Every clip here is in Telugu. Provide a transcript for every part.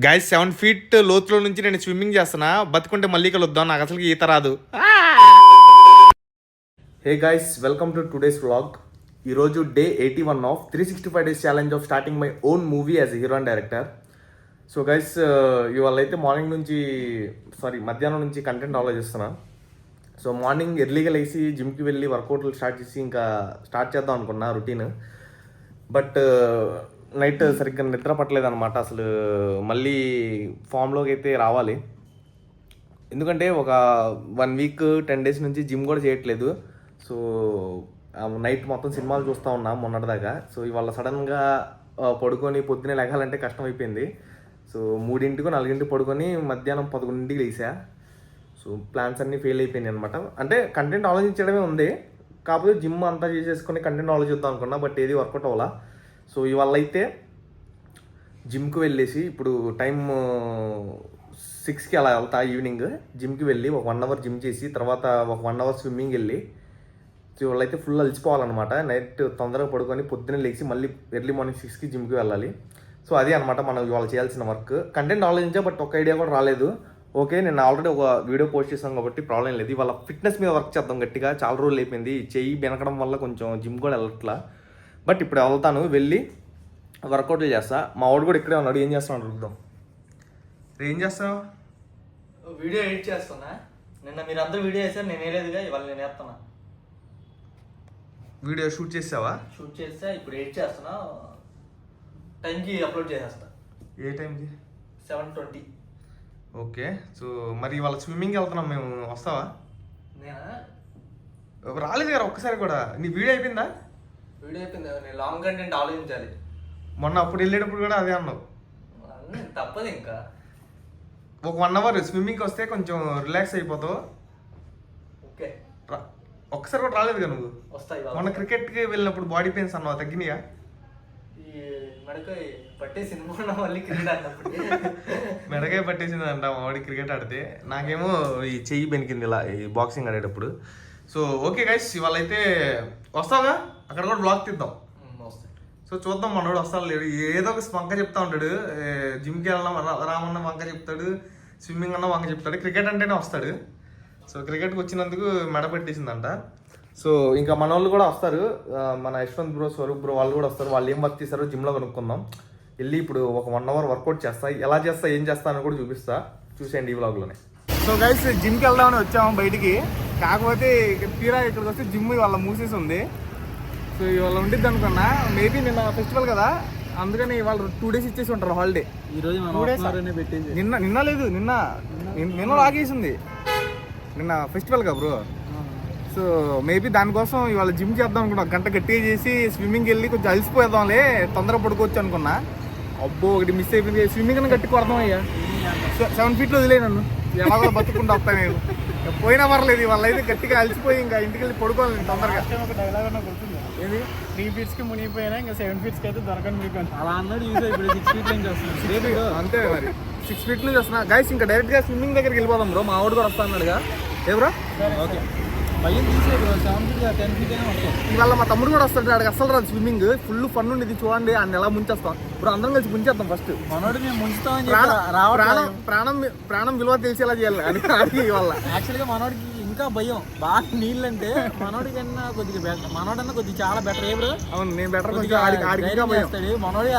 గైస్ 7 feet లోతులో నుంచి నేను స్విమ్మింగ్ చేస్తున్నా. బతుకుంటే మళ్ళీ కలుద్దాం, నాకు అసలు ఈత రాదు. Hey guys, welcome to today's vlog. ఈరోజు day 81 of 365 days challenge of starting my own movie as hero and director. So guys, ఇవాళ అయితే మధ్యాహ్నం నుంచి కంటెంట్ ఆలోచిస్తున్నా. సో మార్నింగ్ ఎర్లీగా లేచి జిమ్కి వెళ్ళి వర్కౌట్లు స్టార్ట్ చేసి ఇంకా స్టార్ట్ చేద్దాం అనుకున్నా రొటీన్. బట్ నైట్ సరిగ్గా నిద్ర పట్టలేదు అనమాట. అసలు మళ్ళీ ఫామ్లోకి అయితే రావాలి, ఎందుకంటే ఒక 1 week 10 days నుంచి జిమ్ కూడా చేయట్లేదు. సో నైట్ మొత్తం సినిమాలు చూస్తూ ఉన్నా మొన్నటిదాకా. సో ఇవాళ సడన్గా పడుకొని పొద్దున్నే లేగాలంటే కష్టం అయిపోయింది. సో 3 4 పడుకొని మధ్యాహ్నం 11 లేసా. సో ప్లాన్స్ అన్నీ ఫెయిల్ అయిపోయినాయి అనమాట. అంటే కంటెంట్ ఆలోచించడమే ఉంది, కాకపోతే జిమ్ అంతా చేసేసుకొని కంటెంట్ ఆలోచిద్దాం అనుకున్నా, బట్ ఏది వర్కౌట్ అవ్వాలా. సో ఇవాళ అయితే జిమ్కి వెళ్ళేసి ఇప్పుడు టైం 6కి అలా వెళ్తా. ఈవినింగ్ జిమ్కి వెళ్ళి ఒక 1 hour జిమ్ చేసి తర్వాత ఒక 1 hour స్విమ్మింగ్ వెళ్ళి, సో ఇవాళ అయితే ఫుల్ అలసిపోవాలన్నమాట. నైట్ తొందరగా పడుకొని పొద్దున్నే లేచి మళ్ళీ ఎర్లీ మార్నింగ్ 6కి జిమ్కి వెళ్ళాలి. సో అది అనమాట మనం ఇవాళ చేయాల్సిన వర్క్. కంటెంట్ ఆలోచించా, బట్ ఒక ఐడియా కూడా రాలేదు. ఓకే, నేను ఆల్రెడీ ఒక వీడియో పోస్ట్ చేశాను కాబట్టి ప్రాబ్లం లేదు. ఇవాళ ఫిట్నెస్ మీద వర్క్ చేద్దాం గట్టిగా. చాలా రోజులు అయిపోయింది, చెయ్యి బెనకడం వల్ల కొంచెం జిమ్ కూడా వెళ్ళట్లా. బట్ ఇప్పుడు వెళ్తాను, వెళ్ళి వర్కౌట్లు చేస్తా. మా వాడు కూడా ఇక్కడే ఉన్నాడు. ఏం చేస్తాను అడుగుదాం. ఏం చేస్తావు? వీడియో ఎడిట్ చేస్తున్నా. నిన్న మీరందరూ వీడియో వేసారు, నేను వేయలేదుగా, ఇవాళ నేను వేస్తున్నా. వీడియో షూట్ చేసావా? షూట్ చేస్తా, ఇప్పుడు ఎడిట్ చేస్తున్నా. టైంకి అప్లోడ్ చేసేస్తా. ఏ టైంకి? 7:20. ఓకే. సో మరి ఇవాళ స్విమ్మింగ్కి వెళ్తున్నాం మేము, వస్తావా? నేనా? రాలేదు కదా ఒక్కసారి కూడా. నీ వీడియో అయిపోయిందా? వీడియో అయిపోయింది, నేను లాంగ్ కంటెంట్ ఆలోచించాలి. మొన్న అప్పుడు వెళ్ళేటప్పుడు కూడా అదే అన్నావు. తప్పదు ఇంకా. ఒక 1 hour స్విమ్మింగ్కి వస్తే కొంచెం రిలాక్స్ అయిపోతావు. ఓకే, ఒక్కసారి కూడా రాలేదు కదా నువ్వు. వస్తాయి. మొన్న క్రికెట్కి వెళ్ళినప్పుడు బాడీ పెయిన్స్ అన్నావు, తగ్గినాయా? ఈ మెడకాయ పట్టేసింది మొన్న, మళ్ళీ క్రికెట్ ఆడినప్పుడు మెడకాయ పట్టేసింది అంట మా వాడి క్రికెట్ ఆడితే. నాకేమో ఈ చెయ్యి బెనికింది ఇలా ఈ బాక్సింగ్ ఆడేటప్పుడు. సో ఓకే గైస్, ఇవాళ అయితే వస్తావుగా, అక్కడ కూడా బ్లాగ్ తీద్దాం. సో చూద్దాం మనోడు వస్తాడు లేడు. ఏదో ఒక వంక చెప్తా ఉంటాడు. జిమ్కి వెళ్ళడం రామన్న వంక చెప్తాడు, స్విమ్మింగ్ అన్న వంక చెప్తాడు, క్రికెట్ అంటేనే వస్తాడు. సో క్రికెట్కి వచ్చినందుకు మెడ పెట్టేసిందంట. సో ఇంకా మన వాళ్ళు కూడా వస్తారు, మన యశ్వంత్ బ్రో, స్వరూప్ బ్రో వాళ్ళు కూడా వస్తారు. వాళ్ళు ఏం వర్క్ చేస్తారో జిమ్లో కనుక్కుందాం. వెళ్ళి ఇప్పుడు ఒక 1 hour వర్కౌట్ చేస్తా. ఎలా చేస్తా, ఏం చేస్తా అని కూడా చూపిస్తా, చూసేయండి ఈ వ్లాగ్లోనే. సో గైస్, జిమ్కి వెళ్దామని వచ్చాము బయటికి. కాకపోతే తీరా ఇక్కడికి వస్తే జిమ్ ఇవాళ మూసేసి ఉంది. సో ఇవాళ ఉండిద్ది అనుకున్నా. మేబీ నిన్న ఫెస్టివల్ కదా, అందుకని ఇవాళ 2 days ఇచ్చేసి ఉంటారు హాలిడే. ఈరోజు నిన్న లేదు, నిన్న లాగేసింది. నిన్న ఫెస్టివల్ కదా బ్రో. సో మేబీ దానికోసం ఇవాళ జిమ్ చేద్దాం అనుకున్నా. గంట గట్టిగా చేసి స్విమ్మింగ్కి వెళ్ళి కొంచెం అలసిపోయేద్దాంలే, తొందరగా పడుకోవచ్చు అనుకున్నా. అబ్బో, ఒకటి మిస్ అయిపోయింది. స్విమ్మింగ్ అని గట్టి కొడదాం అయ్యా. 7 feet వదిలే నన్ను, ఎలా కూడా బతుకుంటూ వస్తా నేను. పోయినా పర్లేదు, ఇవాళ అయితే గట్టిగా అలసిపోయి ఇంకా ఇంటికి వెళ్ళి పడుకోవాలి నేను తొందరగా. ఒక డైలాగ్ అన్న గుర్తుంది, ఏది 3 feet మునిగిపోయినా ఇంకా 7 feet అయితే దొరకని మీకు అలా అన్నాడు. ఇప్పుడు 6 feet నుంచి వస్తుంది అంతే మరి. 6 feet నుంచి వస్తున్నా గైస్. ఇంకా డైరెక్ట్గా స్విమ్మింగ్ దగ్గరికి వెళ్ళిపోదాం బ్రో. మా ఆవిడ కూడా వస్తా అన్నాడుగా. ఏ బ్రో? ఓకే, భయం తీసే బ్రో. 7 feet 10 feet అయినా వస్తాం. ఇవాళ మా తమ్ముడు కూడా వస్తాడు. ఆడికి అసలు రాదు స్విమ్మింగ్. ఫుల్ ఫన్ ఉండేది చూడండి. ఆయన ఎలా ముంచేస్తాం ఇప్పుడు, అందరం కలిసి ముంచేస్తాం. ఫస్ట్ మనోడు మేము ముంచుతామని ప్రాణం విలువ తెలిసేలా చేయాలి అది ఇవాళ. యాక్చువల్గా మనోడికి ఇంకా భయం బాగా నీళ్ళు అంటే. మనోడి కన్నా కొద్దిగా బెటర్, మనోడన్నా కొద్దిగా చాలా బెటర్. ఏ బ్రో? అవును, నేను బెటర్. మనోడి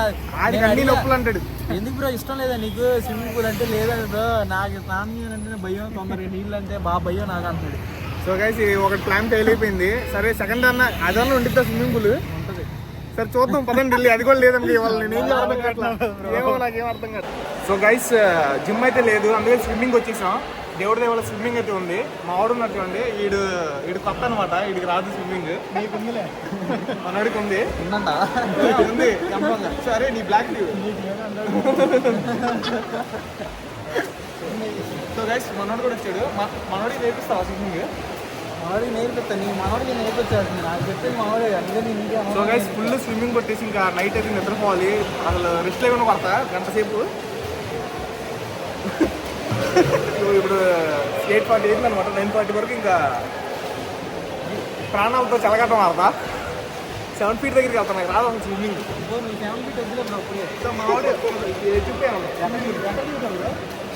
అన్ని నొప్పులు అంటాడు. ఎందుకు బ్రో ఇష్టం లేదా నీకు స్విమ్మింగ్ పూల్ అంటే? లేదా బ్రో, నాకు స్నానం అంటే భయం, తొందరగా నీళ్ళు అంటే బాగా భయం నాకు అంటాడు. సో గైస్, ఒకటి ప్లాన్ ఫెయిల్ అయిపోయింది. సరే, సెకండ్ అదన్నా ఉండిద్దా స్విమ్మింగ్ పూల్? ఉంటుంది. సరే చూద్దాం పదండి వెళ్ళి. అది కూడా లేదండి ఇవాళ. నేను ఏం అర్థం కావట్లేదు, ఏమో నాకేం అర్థం కాదు. సో గైస్, జిమ్ అయితే లేదు, అందుకే స్విమ్మింగ్ వచ్చేసాం. దేవుడి దేవాల స్విమ్మింగ్ అయితే ఉంది. మా వాడు ఉన్నట్టు అండి, ఈడు కొత్త అనమాట, వీడికి రాదు స్విమ్మింగ్. నీకు ఉందిలే, మనోడికి ఉంది. ఉంది. సరే, నీ బ్లాక్ సో గైస్, మనోడు కూడా వచ్చాడు. మనోడికి నేర్పిస్తావా స్విమ్మింగ్? మనోడికి నేర్పిస్తా. నీ మనోడికి నేర్పించాడు, నాకు చెప్పేది మనోడే. అందుకని నీకే. సో గైస్, ఫుల్ స్విమ్మింగ్ కొట్టేసి ఇంకా నైట్ అయితే నిద్రపోవాలి. అసలు రెస్ట్ లేకుండా పడతా గంట సేపు. ఇప్పుడు 8:40 అయింది అనమాట. 9:40 వరకు ఇంకా ప్రాణాలతో చెలగటం ఆడతా. 7 feet దగ్గరికి వెళ్తాను, నాకు రాదు స్విమ్మింగ్. నువ్వు 7 feet వద్దులే బ్రో అప్పుడే. సో మా వాడు చెప్పాను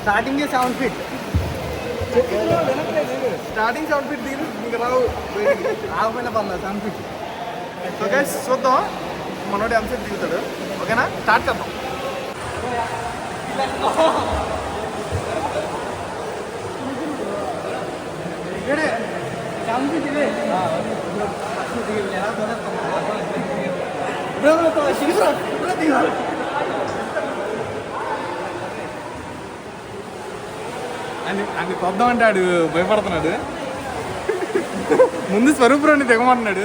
స్టార్టింగే 7 feet. స్టార్టింగ్ 7 feet దిగి ఇంకా రావు. ఆగపోయినా పర్లేదు 7 feet. సో గైస్ చూద్దాం మనోడు ఎంతసేపు దిగుతాడు. ఓకేనా, స్టార్ట్ చేద్దాం. ఇక్కడే 7 feet ఇదే. బ్రో దిగాలి. అని కొద్దాం అంటే ఆడు భయపడుతున్నాడు. ముందు స్వరూపురాన్ని దిగమంటున్నాడు.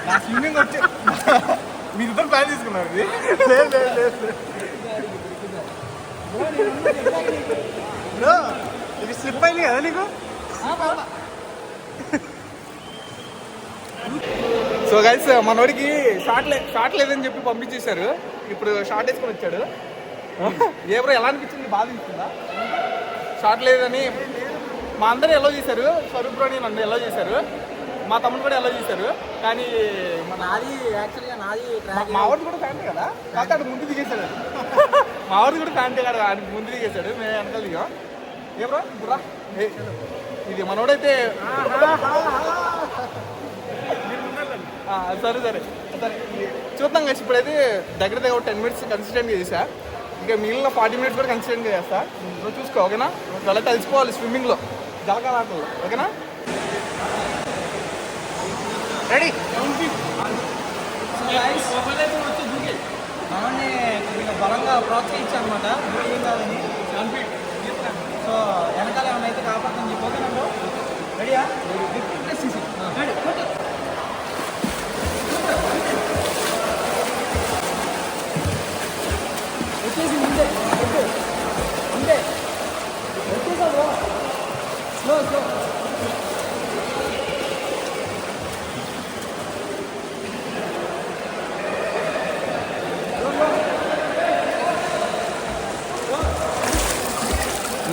నా స్విమ్మింగ్ వచ్చి మీరిద్దరు ప్లాన్ తీసుకున్నారు. ఇది లేదు లేదు లేదు బ్రో, ఇది స్లిప్ అయింది కదా నీకు. సో గైస్ మనోడికి షార్ట్ లేదని చెప్పి పంపించేశారు. ఇప్పుడు షార్ట్ వేసుకొని వచ్చాడు. ఏ బ్రో ఎలా అనిపించింది? బాధ అనిపిస్తుందా? షార్ట్ లేదని మా అందరూ ఎలా చేశారు. స్వరూప్ బ్రోని నన్ను ఎలా చేశారు, మా తమ్ముడు కూడా ఎలా చేశారు. కానీ నాది యాక్చువల్గా నాది మా వాడు కూడా ఫ్యాంటే కదా, కాకపోతే ఆడు ముందు దిగేశాడు. మా వాడు కూడా ఫ్యాంటే కదా, ఆడికి ముందు దిగేశాడు, మేము వెనకాల దిగాం. ఏ బ్రో బుర్రా ఇది మనోడైతే సరే సరే సరే చూద్దాం కదా. ఇప్పుడైతే దగ్గర 10 minutes కన్సిస్టెంట్గా చేసా. ఇంకా మిగిలిన 40 minutes కూడా కన్సిస్టెంట్గా చేస్తా. నువ్వు చూసుకో ఓకేనా. చాలా కలిసిపోవాలి స్విమ్మింగ్లో, జలకాలాటల్లో. ఓకేనా, రెడీ. మనల్ని కొద్దిగా బలంగా ప్రోత్సహించాను అనమాట. ఏం కాదని సో వెనకాల ఏమన్నా అయితే కాపాడుతుంది చెప్పి. ఓకేనా బ్రో, రెడీయా? రెడీ. వచ్చేసి ముందే అంతే వచ్చేసా బ్రో. Slow slow.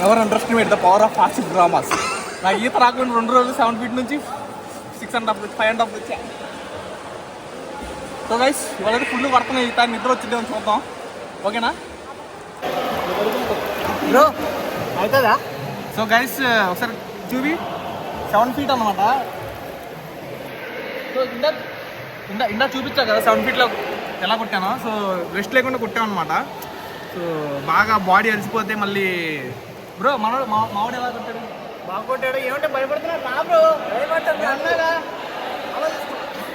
ఎవరు underestimate the power of fast dramas. నాకు ఈత రాకుండా 2 రోజులు 7 feet నుంచి 6.5 5.5 వచ్చా. సో గైస్ ఇవాళ ఫుల్ పడుతున్నాయి ఈత, నిద్ర వచ్చిందేమని చూద్దాం. ఓకేనా బ్రో అవుతుందా? సో గైస్ ఒకసారి చూపి 7 feet అనమాట. సో ఇందా చూపించా కదా 7 feetలో ఎలా కొట్టానో. సో రెస్ట్ లేకుండా కొట్టామన్నమాట. సో బాగా బాడీ అలసిపోతే మళ్ళీ బ్రో మావాడు ఎలా కొట్టాడు? బాగా కొట్టాడు. ఏమంటే భయపడుతున్నాడు నా బ్రో. భయపడతాడు అన్నాగా.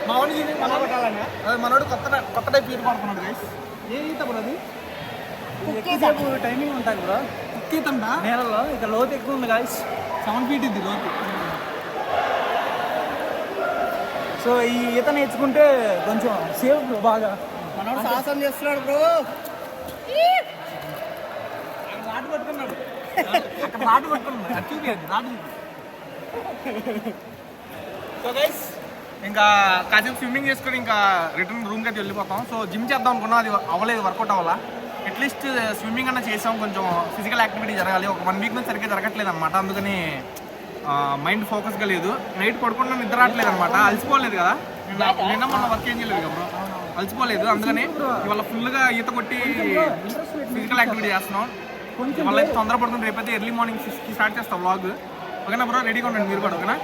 మావాడిని చూసి మన కొట్టాలన్నా మనోడు కొత్త టైప్ ఈత పడుతున్నాడు గైస్. ఏ ఈత బ్రో అది? ఎక్కువసేపు టైమింగ్ ఉంటుంది బ్రో. ఈతండా నేలలో ఇక లోతు ఎక్కువ ఉంది గాయస్. 7 feet ఇది లోతు. సో ఈ ఈత నేర్చుకుంటే కొంచెం సేఫ్ బ్రో. బాగా మనోడు సాహసం చేస్తున్నాడు బ్రో. రాటు పట్టుకున్నాడు అక్కడ, రాటు పట్టుకున్నాడు. అది చూపి, అది రాటు చూపి. సో గైస్ ఇంకా కాసేపు స్విమ్మింగ్ చేసుకొని ఇంకా రిటర్న్ రూమ్కి అయితే వెళ్ళిపోతాం. సో జిమ్ చేద్దాం అనుకున్నాం, అది అవ్వలేదు, వర్కౌట్ అవ్వాలా. అట్లీస్ట్ స్విమ్మింగ్ అన్నా చేసాం, కొంచెం ఫిజికల్ యాక్టివిటీ జరగాలి. ఒక 1 week నుంచి సరిగ్గా జరగట్లేదు అనమాట. అందుకని మైండ్ ఫోకస్గా లేదు. నైట్ పడుకుంటే నిద్ర రావట్లేదు అనమాట. అలసిపోలేదు కదా, నిన్న మొన్న వర్క్ ఏం చేయలేదు కదా బ్రో, అలసిపోలేదు. అందుకని ఇవాళ ఫుల్గా ఈత కొట్టి ఫిజికల్ యాక్టివిటీ చేస్తున్నాం. మళ్ళీ అయితే తొందరపడుతుంది. రేపైతే ఎర్లీ మార్నింగ్ 6కి స్టార్ట్ చేస్తాం వ్లాగ్. ఓకేనా బ్రో, రెడీగా ఉండండి మీరు కూడా. ఓకేనా,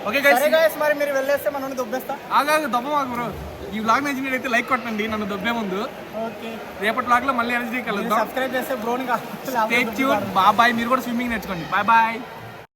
ఓకే గైస్. మరి మీరు వెళ్ళేస్తే మనల్ని దొబ్బేస్తా. ఆగా దొబ్బ మాకు బ్రో. ఈ వ్లాగ్ నచ్చినట్టయితే లైక్ కొట్టండి నన్ను దొబ్బే ముందు. ఓకే, రేపటి వ్లాగ్లో మళ్ళీ ఎనర్జీకి వెళ్దాం. సబ్స్క్రైబ్ చేస్తే బ్రోని స్టే ట్యూన్. బాయ్. మీరు కూడా స్విమ్మింగ్ నేర్చుకోండి. Bye bye.